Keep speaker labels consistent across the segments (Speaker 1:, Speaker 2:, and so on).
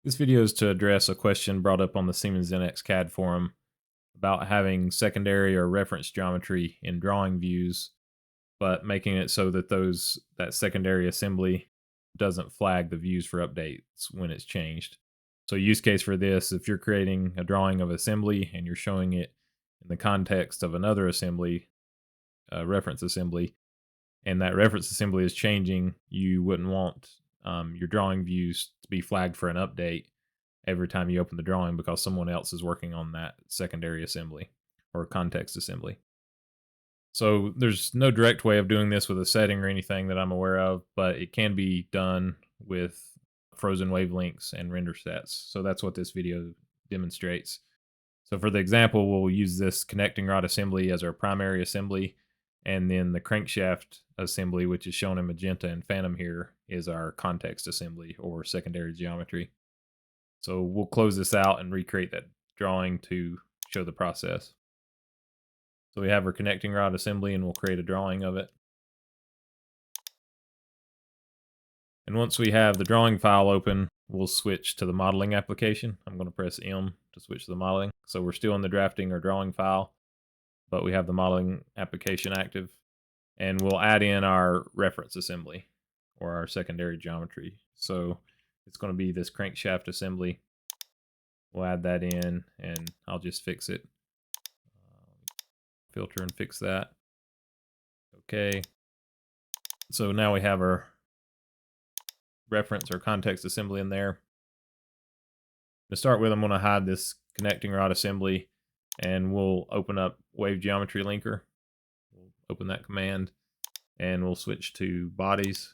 Speaker 1: This video is to address a question brought up on the Siemens NX CAD forum about having secondary or reference geometry in drawing views, but making it so that that secondary assembly doesn't flag the views for updates when it's changed. So use case for this, if you're creating a drawing of assembly and you're showing it in the context of another assembly, reference assembly, and that reference assembly is changing, you wouldn't want your drawing views to be flagged for an update every time you open the drawing because someone else is working on that secondary assembly or context assembly. So there's no direct way of doing this with a setting or anything that I'm aware of, but it can be done with frozen wavelengths and render sets. So that's what this video demonstrates. So for the example, we'll use this connecting rod assembly as our primary assembly, and then the crankshaft assembly, which is shown in magenta and phantom here, is our context assembly or secondary geometry. So we'll close this out and recreate that drawing to show the process. So we have our connecting rod assembly and we'll create a drawing of it. And once we have the drawing file open, we'll switch to the modeling application. I'm going to press M to switch to the modeling. So we're still in the drafting or drawing file, but we have the modeling application active. And we'll add in our reference assembly or our secondary geometry. So it's going to be this crankshaft assembly. We'll add that in and I'll just fix it. Filter and fix that. Okay. So now we have our reference or context assembly in there. To start with, I'm going to hide this connecting rod assembly and we'll open up Wave Geometry Linker. We'll open that command and we'll switch to bodies.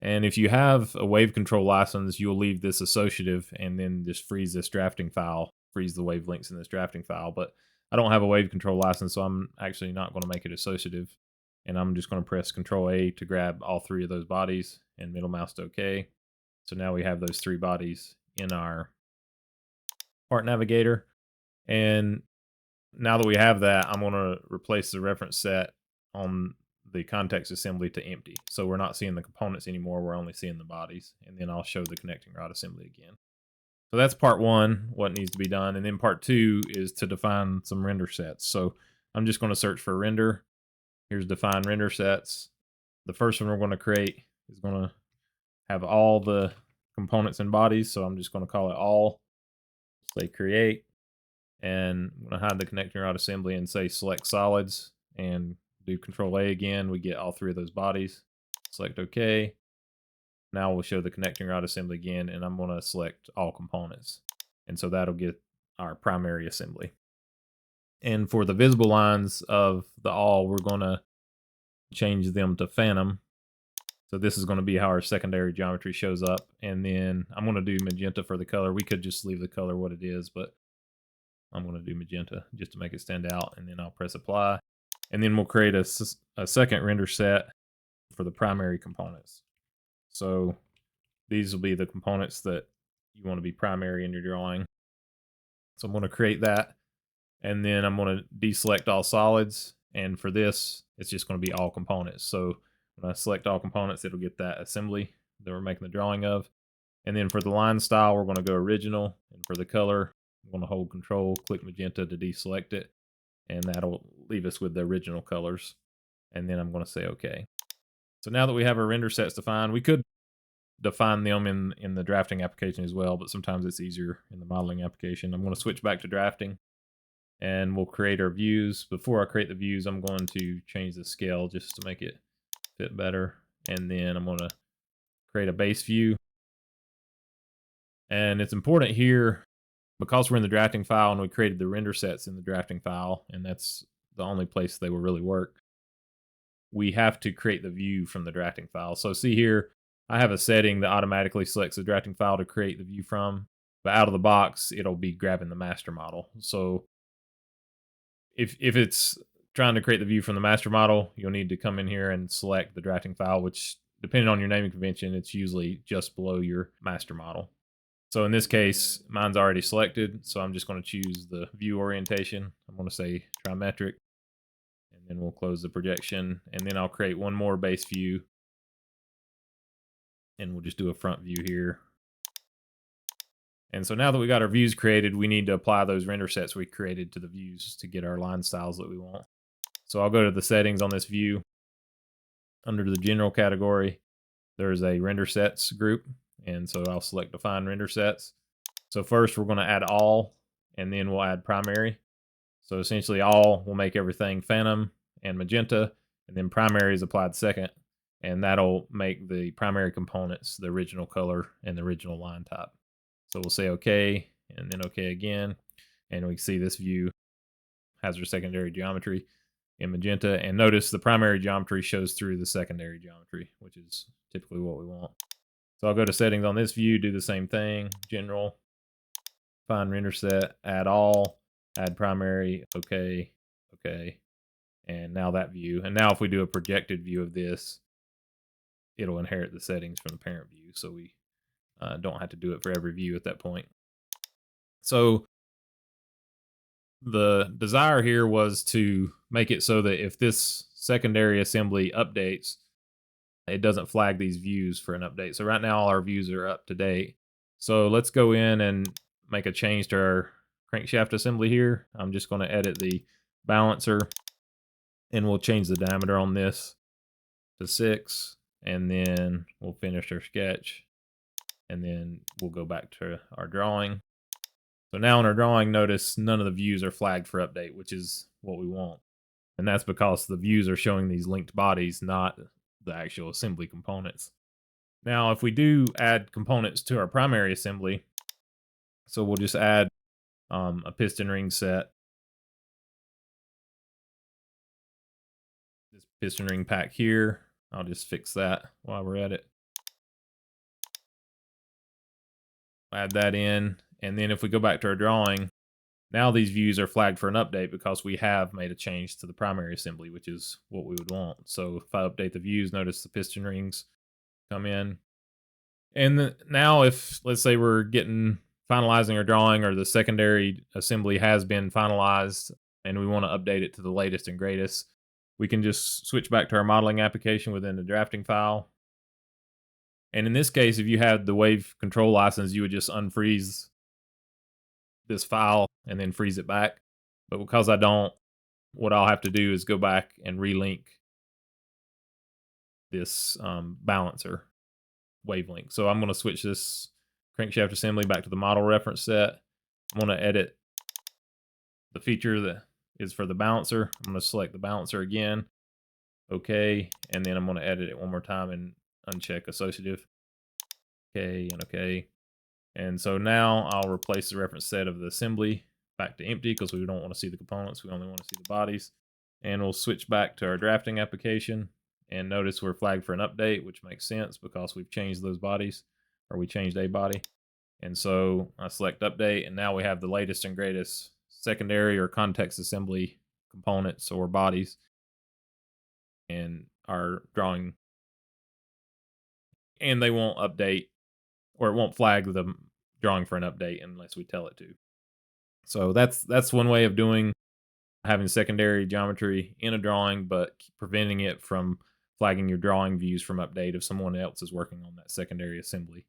Speaker 1: And if you have a wave control license, you'll leave this associative and then just freeze this drafting file, freeze the wavelengths in this drafting file. But I don't have a wave control license, so I'm actually not going to make it associative. And I'm just going to press Control A to grab all three of those bodies and middle mouse to OK. So now we have those three bodies in our part navigator. And now that we have that, I'm going to replace the reference set on the context assembly to empty. So we're not seeing the components anymore, we're only seeing the bodies. And then I'll show the connecting rod assembly again. So that's part one, what needs to be done. And then part two is to define some render sets. So I'm just going to search for render. Here's define render sets. The first one we're going to create is going to have all the components and bodies. So I'm just going to call it all, say create, and I'm going to hide the connecting rod assembly and say select solids and do Control A again. We get all three of those bodies. Select OK. Now we'll show the connecting rod assembly again, and I'm going to select all components. And so that'll get our primary assembly. And for the visible lines of the all, we're going to change them to phantom. So this is going to be how our secondary geometry shows up. And then I'm going to do magenta for the color. We could just leave the color what it is, but I'm going to do magenta just to make it stand out. And then I'll press apply. And then we'll create a second render set for the primary components. So these will be the components that you want to be primary in your drawing. So I'm going to create that. And then I'm going to deselect all solids. And for this, it's just going to be all components. So when I select all components, it'll get that assembly that we're making the drawing of. And then for the line style, we're going to go original. And for the color, I'm going to hold Control, click magenta to deselect it. And that'll leave us with the original colors. And then I'm going to say OK. So now that we have our render sets defined, we could define them in the drafting application as well, but sometimes it's easier in the modeling application. I'm going to switch back to drafting and we'll create our views. Before I create the views, I'm going to change the scale just to make it fit better. And then I'm going to create a base view. And it's important here, because we're in the drafting file and we created the render sets in the drafting file, and that's the only place they will really work, we have to create the view from the drafting file. So see here, I have a setting that automatically selects the drafting file to create the view from, but out of the box, it'll be grabbing the master model. So if it's trying to create the view from the master model, you'll need to come in here and select the drafting file, which depending on your naming convention, it's usually just below your master model. So in this case, mine's already selected, so I'm just going to choose the view orientation. I'm going to say trimetric, and then we'll close the projection, and then I'll create one more base view, and we'll just do a front view here. And so now that we got our views created, we need to apply those render sets we created to the views to get our line styles that we want. So I'll go to the settings on this view. Under the general category, there's a render sets group. And so I'll select define render sets. So first we're going to add all, and then we'll add primary. So essentially all will make everything phantom and magenta, and then primary is applied second, and that'll make the primary components the original color and the original line type. So we'll say okay, and then okay again, and we can see this view has our secondary geometry in magenta, and notice the primary geometry shows through the secondary geometry, which is typically what we want. So I'll go to settings on this view, do the same thing, general, find render set, add all, add primary, okay, okay, and now that view. And now if we do a projected view of this, it'll inherit the settings from the parent view, so we don't have to do it for every view at that point. So the desire here was to make it so that if this secondary assembly updates, it doesn't flag these views for an update. So right now all our views are up to date. So let's go in and make a change to our crankshaft assembly here. I'm just going to edit the balancer, and we'll change the diameter on this to 6, and then we'll finish our sketch, and then we'll go back to our drawing. So now in our drawing, notice none of the views are flagged for update, which is what we want. And that's because the views are showing these linked bodies, not the actual assembly components. Now, if we do add components to our primary assembly, so we'll just add a piston ring set. This piston ring pack here, I'll just fix that while we're at it. Add that in, and then if we go back to our drawing, now these views are flagged for an update because we have made a change to the primary assembly, which is what we would want. So if I update the views, notice the piston rings come in. And now if, let's say we're finalizing our drawing, or the secondary assembly has been finalized and we want to update it to the latest and greatest, we can just switch back to our modeling application within the drafting file. And in this case, if you had the wave control license, you would just unfreeze this file and then freeze it back. But because I don't, what I'll have to do is go back and relink this balancer wavelength. So I'm going to switch this crankshaft assembly back to the model reference set. I'm going to edit the feature that is for the balancer. I'm going to select the balancer again. Okay. And then I'm going to edit it one more time and uncheck associative. Okay and okay. And so now I'll replace the reference set of the assembly back to empty because we don't want to see the components. We only want to see the bodies. And we'll switch back to our drafting application. And notice we're flagged for an update, which makes sense because we've changed those bodies, or we changed a body. And so I select update, and now we have the latest and greatest secondary or context assembly components or bodies in our drawing. And they won't update, or it won't flag the drawing for an update unless we tell it to. So that's one way of having secondary geometry in a drawing, but preventing it from flagging your drawing views from update if someone else is working on that secondary assembly.